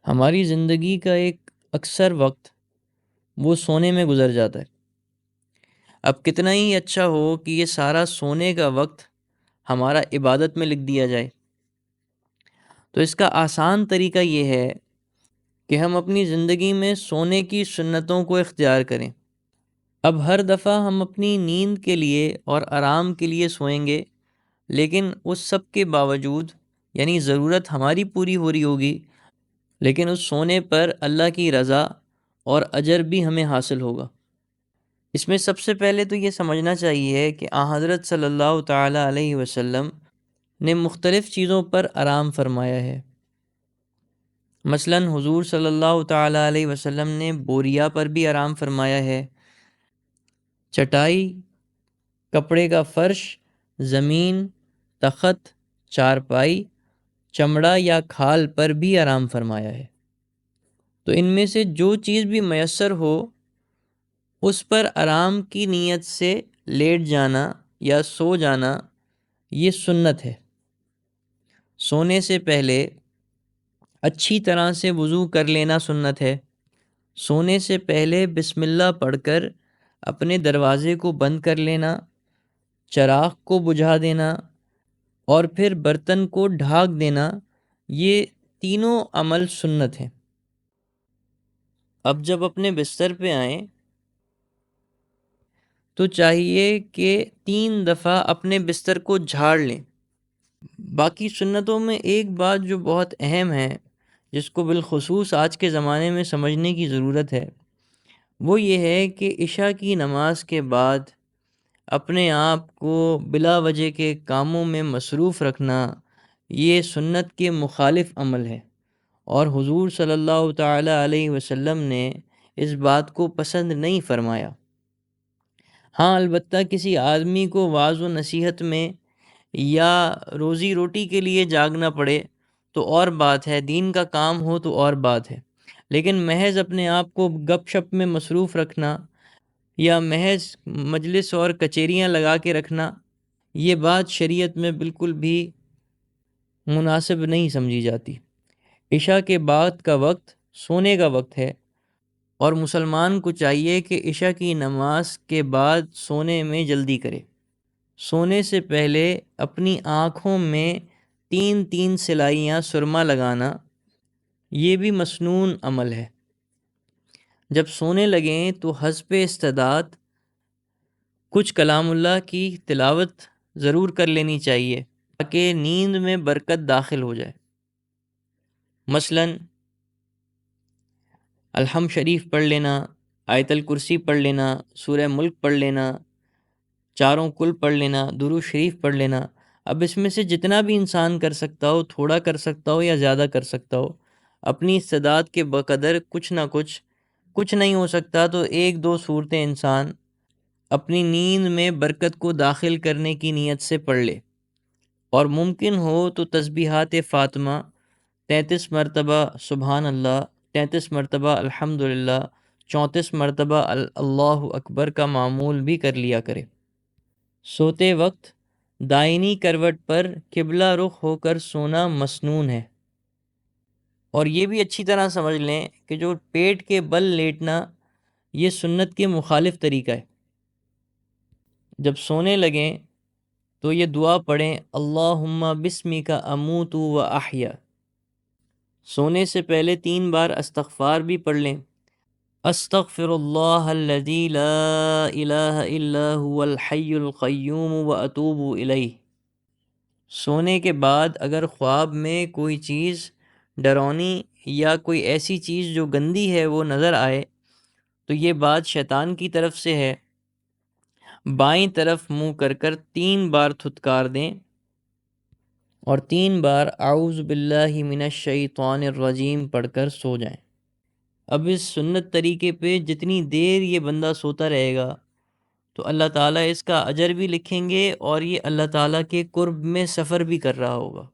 ہماری زندگی کا ایک اکثر وقت وہ سونے میں گزر جاتا ہے۔ اب کتنا ہی اچھا ہو کہ یہ سارا سونے کا وقت ہمارا عبادت میں لکھ دیا جائے، تو اس کا آسان طریقہ یہ ہے کہ ہم اپنی زندگی میں سونے کی سنتوں کو اختیار کریں۔ اب ہر دفعہ ہم اپنی نیند کے لیے اور آرام کے لیے سوئیں گے، لیکن اس سب کے باوجود یعنی ضرورت ہماری پوری ہو رہی ہوگی، لیکن اس سونے پر اللہ کی رضا اور اجر بھی ہمیں حاصل ہوگا۔ اس میں سب سے پہلے تو یہ سمجھنا چاہیے کہ حضرت صلی اللہ تعالیٰ علیہ وسلم نے مختلف چیزوں پر آرام فرمایا ہے۔ مثلاً حضور صلی اللہ تعالیٰ علیہ وسلم نے بوریا پر بھی آرام فرمایا ہے، چٹائی، کپڑے کا فرش، زمین، تخت، چارپائی، چمڑا یا کھال پر بھی آرام فرمایا ہے۔ تو ان میں سے جو چیز بھی میسر ہو اس پر آرام کی نیت سے لیٹ جانا یا سو جانا یہ سنت ہے۔ سونے سے پہلے اچھی طرح سے وضو کر لینا سنت ہے۔ سونے سے پہلے بسم اللہ پڑھ کر اپنے دروازے کو بند کر لینا، چراغ کو بجھا دینا اور پھر برتن کو ڈھانک دینا، یہ تینوں عمل سنت ہیں۔ اب جب اپنے بستر پہ آئیں تو چاہیے کہ 3 دفعہ اپنے بستر کو جھاڑ لیں۔ باقی سنتوں میں ایک بات جو بہت اہم ہے، جس کو بالخصوص آج کے زمانے میں سمجھنے کی ضرورت ہے، وہ یہ ہے کہ عشاء کی نماز کے بعد اپنے آپ کو بلا وجہ کے کاموں میں مصروف رکھنا یہ سنت کے مخالف عمل ہے، اور حضور صلی اللہ تعالیٰ علیہ وسلم نے اس بات کو پسند نہیں فرمایا۔ ہاں البتہ کسی آدمی کو وعظ و نصیحت میں یا روزی روٹی کے لیے جاگنا پڑے تو اور بات ہے، دین کا کام ہو تو اور بات ہے، لیکن محض اپنے آپ کو گپ شپ میں مصروف رکھنا یا محض مجلس اور کچہریاں لگا کے رکھنا، یہ بات شریعت میں بالکل بھی مناسب نہیں سمجھی جاتی۔ عشاء کے بعد کا وقت سونے کا وقت ہے، اور مسلمان کو چاہیے کہ عشاء کی نماز کے بعد سونے میں جلدی کرے۔ سونے سے پہلے اپنی آنکھوں میں 3 سلائیاں سرما لگانا یہ بھی مسنون عمل ہے۔ جب سونے لگیں تو حسب استطاعت کچھ کلام اللہ کی تلاوت ضرور کر لینی چاہیے تاکہ نیند میں برکت داخل ہو جائے۔ مثلاً الحمد شریف پڑھ لینا، آیت الکرسی پڑھ لینا، سورہ ملک پڑھ لینا، چاروں کل پڑھ لینا، درود شریف پڑھ لینا۔ اب اس میں سے جتنا بھی انسان کر سکتا ہو، تھوڑا کر سکتا ہو یا زیادہ کر سکتا ہو، اپنی استعداد کے بقدر کچھ نہ کچھ نہیں ہو سکتا تو 1-2 صورتیں انسان اپنی نیند میں برکت کو داخل کرنے کی نیت سے پڑھ لے، اور ممکن ہو تو تسبیحات فاطمہ 33 مرتبہ سبحان اللہ، 33 مرتبہ الحمدللہ، 34 مرتبہ اللہ اکبر کا معمول بھی کر لیا کرے۔ سوتے وقت دائنی کروٹ پر قبلہ رخ ہو کر سونا مسنون ہے، اور یہ بھی اچھی طرح سمجھ لیں کہ جو پیٹ کے بل لیٹنا یہ سنت کے مخالف طریقہ ہے۔ جب سونے لگیں تو یہ دعا پڑھیں، اللہم بسمک اموت و احیا۔ سونے سے پہلے 3 بار استغفار بھی پڑھ لیں، استغفر اللہ الذی لا الہ الا هو الحی القیوم واتوب الیہ۔ سونے کے بعد اگر خواب میں کوئی چیز ڈرونی یا کوئی ایسی چیز جو گندی ہے وہ نظر آئے تو یہ بات شیطان کی طرف سے ہے، بائیں طرف منہ کر کر 3 بار تھتکار دیں اور 3 بار اعوذ باللہ من الشیطان الرجیم پڑھ کر سو جائیں۔ اب اس سنت طریقے پہ جتنی دیر یہ بندہ سوتا رہے گا تو اللہ تعالیٰ اس کا اجر بھی لکھیں گے، اور یہ اللہ تعالیٰ کے قرب میں سفر بھی کر رہا ہوگا۔